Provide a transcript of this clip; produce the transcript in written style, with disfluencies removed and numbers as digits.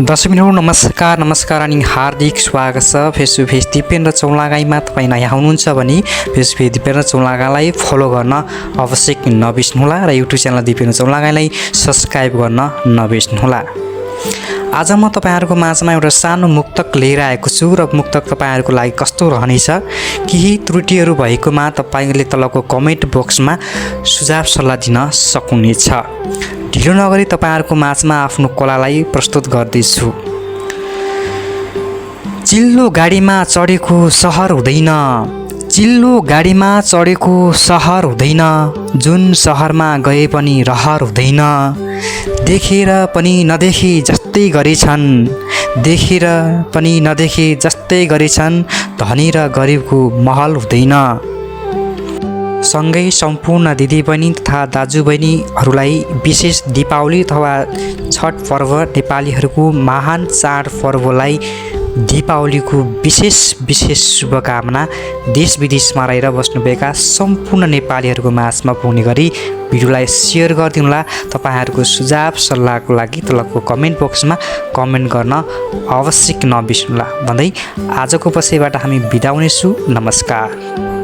दर्शकबिनहरू नमस्कार अनि हार्दिक स्वागत छ। फेस टु फेस दिपेन्द्र चौलागाईमा तपाईँ नयाँ हुनुहुन्छ भने फेस टु फेस दिपेन्द्र चौलागाईलाई फलो गर्न आवश्यक नबिर्स्नुहोला र युट्युब च्यानल दिपेन्द्र चौलागाईलाई सब्सक्राइब गर्न नबिर्स्नुहोला। आज म तपाईहरुको माझमा एउटा सानो मुक्तक लिएर आएको छु र मुक्तक तपाईहरुको लागि कस्तो रहनेछ, केही त्रुटिहरू भएकोमा तपाईले तलको कमेन्ट बक्समा सुझाव सल्लाह दिन सक्नुहुनेछ। ढिलो नगरी तपाईहरुको माझमा आफ्नो कलालाई प्रस्तुत गर्दैछु। चिल्लो गाडीमा चढेको सहर हुँदैन, चिल्लो गाडीमा चढेको सहर हुँदैन, जुन सहरमा गए पनि रहर हुँदैन। देखेर पनि नदेखे जस्तै गरेछन्, देखेर पनि नदेखे जस्तै गरेछन्, धनी र गरिबको महल हुँदैन। सँगै सम्पूर्ण दिदीबहिनी तथा दाजुबहिनीहरूलाई विशेष दीपावली अथवा छठ पर्व नेपालीहरूको महान चाड पर्वलाई दीपावलीको विशेष शुभकामना। देश विदेशमा रहेर बस्नुभएका सम्पूर्ण नेपालीहरूको माझमा पुग्ने गरी भिडियोलाई सेयर गरिदिनुहोला। तपाईहरुको सुझाव सल्लाहको लागि तलको कमेन्ट बक्समा कमेन्ट गर्न आवश्यक नबिर्सनुहोला भन्दै आजको बसाइबाट हामी बिदा हुनेछु। नमस्कार।